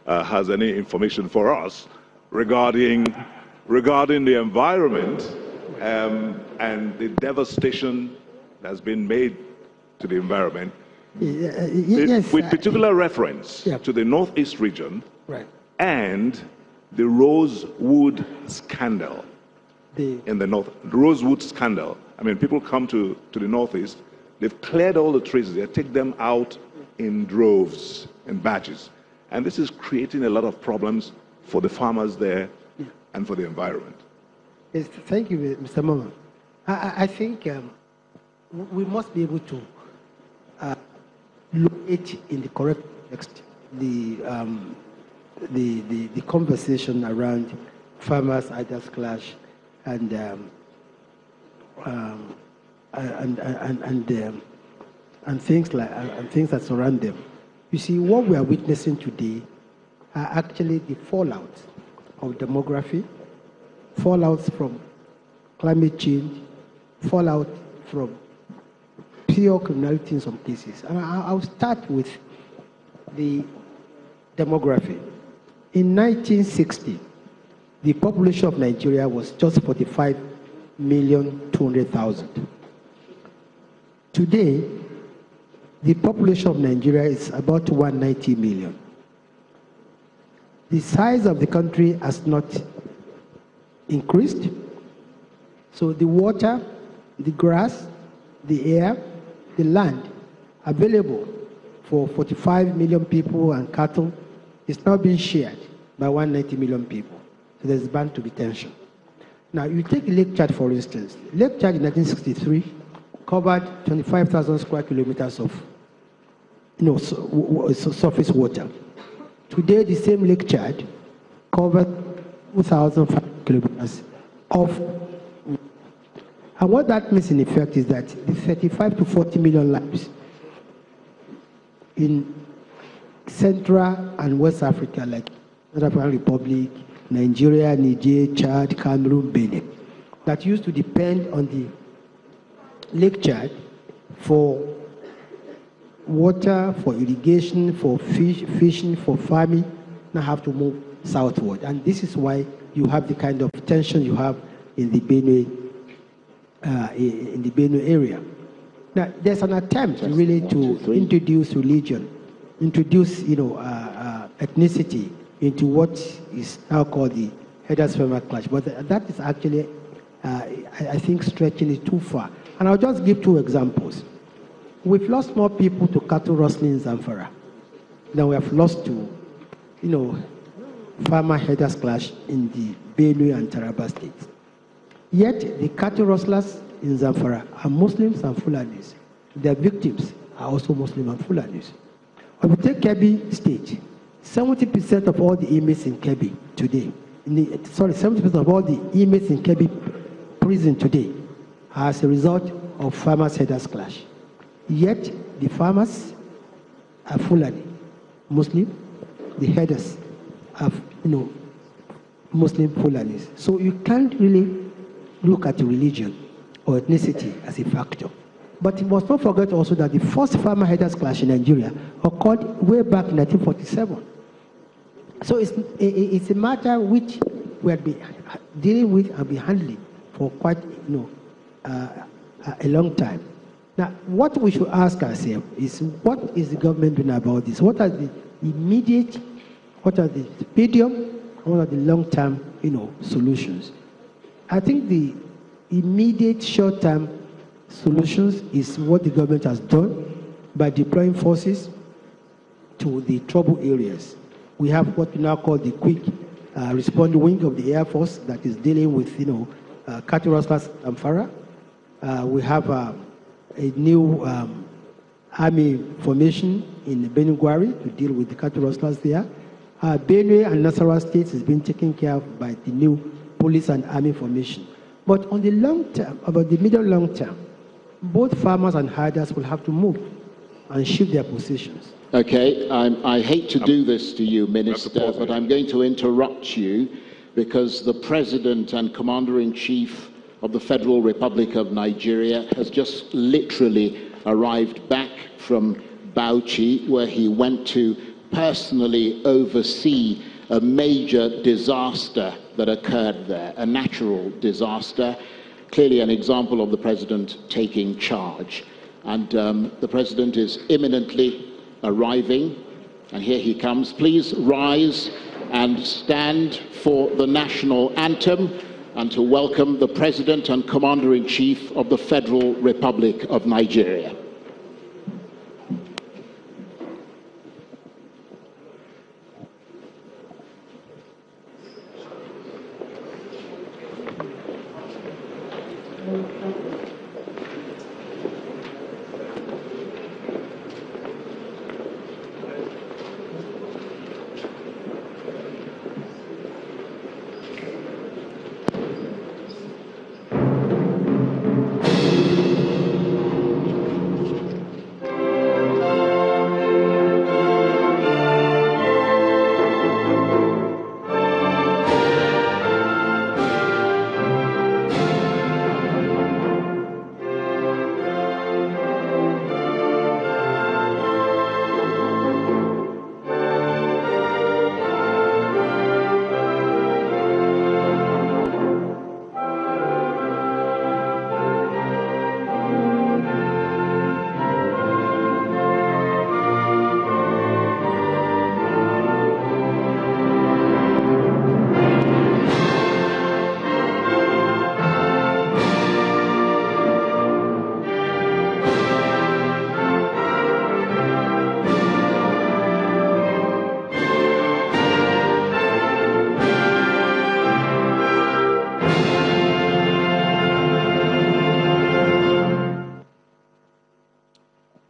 has any information for us regarding the environment and the devastation that's been made to the environment, yes, with particular reference to the Northeast region, right, and the Rosewood scandal in the North. The Rosewood scandal. I mean, people come to the Northeast, they've cleared all the trees, they take them out in droves, in batches. And this is creating a lot of problems for the farmers there and for the environment. Yes, thank you, Mr. Mama. I think we must be able to locate in the correct context the conversation around farmers' ideas clash and things that surround them. You see, what we are witnessing today are actually the fallout of demography, fallouts from climate change, fallout from pure criminality in some cases. And I'll start with the demography. In 1960, the population of Nigeria was just 45,200,000. Today, the population of Nigeria is about 190 million. The size of the country has not increased. So the water, the grass, the air, the land available for 45 million people and cattle is now being shared by 190 million people. So there's bound to be tension. Now, you take Lake Chad, for instance. Lake Chad in 1963 covered 25,000 square kilometers of surface water. Today, the same Lake Chad covers 2,500 kilometers of. And what that means in effect is that the 35 to 40 million lives in Central and West Africa, like South African Republic, Nigeria, Niger, Chad, Cameroon, Benin, that used to depend on the Lake Chad for water, for irrigation, for fishing, for farming, now have to move southward. And this is why you have the kind of tension you have in the Benue area. Now, there's an attempt really to introduce religion, introduce ethnicity into what is now called the herders-farmer clash. But that is actually, I think, stretching it too far. And I'll just give two examples. We've lost more people to cattle rustling in Zamfara than we have lost to, farmer herders clash in the Benue and Taraba states. Yet the cattle rustlers in Zamfara are Muslims and Fulanis. Their victims are also Muslim and Fulanis. When we take Kebbi State, 70% of all the inmates in Kebbi today, 70% of all the inmates in Kebbi prison today are as a result of farmers herders clash. Yet the farmers are Fulani, Muslim, the herders are Muslim Fulanis. So you can't really look at religion or ethnicity as a factor. But you must not forget also that the first farmer herders clash in Nigeria occurred way back in 1947. So it's a matter which we have been dealing with and been handling for quite a long time. Now, what we should ask ourselves is, what is the government doing about this? What are the immediate, what are the medium, and what are the long-term, solutions? I think the immediate short-term solutions is what the government has done by deploying forces to the trouble areas. We have what we now call the quick response wing of the Air Force that is dealing with, cattle rustlers and Zamfara. We have a new army formation in Benue to deal with the cattle rustlers there. Benue and Nasarawa states is being taken care of by the new police and army formation. But on the long term, about the middle long term, both farmers and herders will have to move and shift their positions. Okay, I hate to do this to you, Minister, but I'm going to interrupt you because the President and Commander-in-Chief of the Federal Republic of Nigeria has just literally arrived back from Bauchi, where he went to personally oversee a major disaster that occurred there, a natural disaster, clearly an example of the President taking charge. And the President is imminently arriving, and here he comes. Please rise and stand for the national anthem and to welcome the President and Commander-in-Chief of the Federal Republic of Nigeria.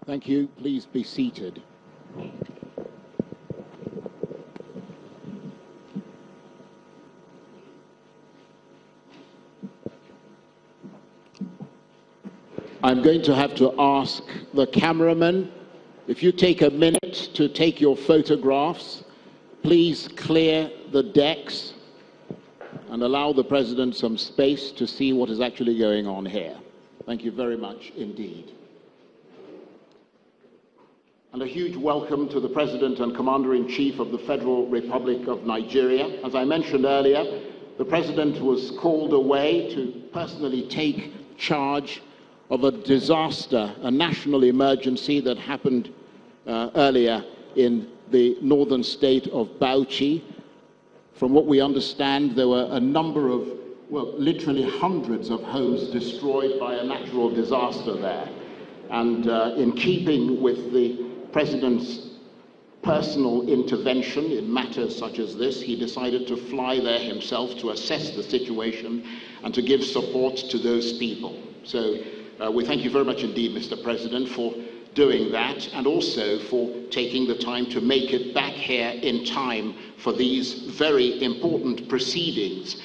Thank you. Please be seated. I'm going to have to ask the cameraman, if you take a minute to take your photographs, please clear the decks and allow the President some space to see what is actually going on here. Thank you very much indeed. And a huge welcome to the President and Commander-in-Chief of the Federal Republic of Nigeria. As I mentioned earlier, the President was called away to personally take charge of a disaster, a national emergency that happened earlier in the northern state of Bauchi. From what we understand, there were a number of, well, literally hundreds of homes destroyed by a natural disaster there. And in keeping with the President's personal intervention in matters such as this, he decided to fly there himself to assess the situation and to give support to those people. So we thank you very much indeed, Mr. President, for doing that, and also for taking the time to make it back here in time for these very important proceedings.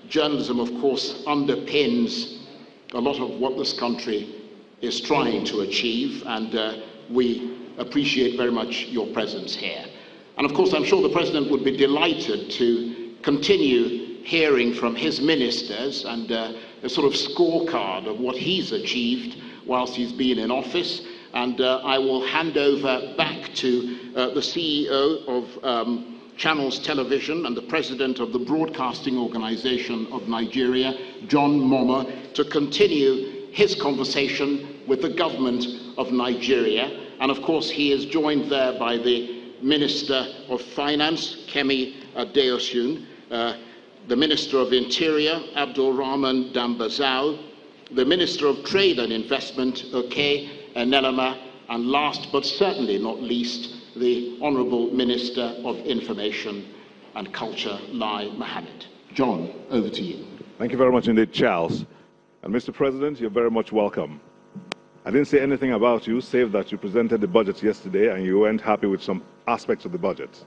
Journalism, of course, underpins a lot of what this country is trying to achieve, and we appreciate very much your presence here. And of course, I'm sure the President would be delighted to continue hearing from his ministers and a sort of scorecard of what he's achieved whilst he's been in office. And I will hand over back to the CEO of Channels Television and the President of the Broadcasting Organization of Nigeria, John Momoh, to continue his conversation with the government of Nigeria. And of course, he is joined there by the Minister of Finance, Kemi Adeosun, the Minister of Interior, Abdulrahman Dambazzau, the Minister of Trade and Investment, Enelamah, and last but certainly not least, the Honourable Minister of Information and Culture, Lai Mohammed. John, over to you. Thank you very much indeed, Charles. And Mr. President, you're very much welcome. I didn't say anything about you, save that you presented the budget yesterday and you weren't happy with some aspects of the budget.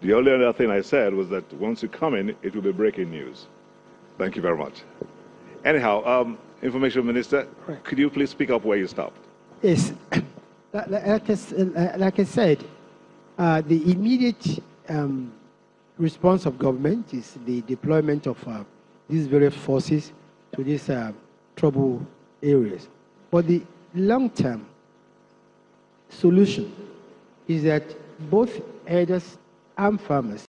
The only other thing I said was that once you come in, it will be breaking news. Thank you very much. Anyhow, Information Minister, could you please speak up where you stopped? Yes. Like I said, the immediate response of government is the deployment of these various forces to these trouble areas. But the long-term solution is that both herders and farmers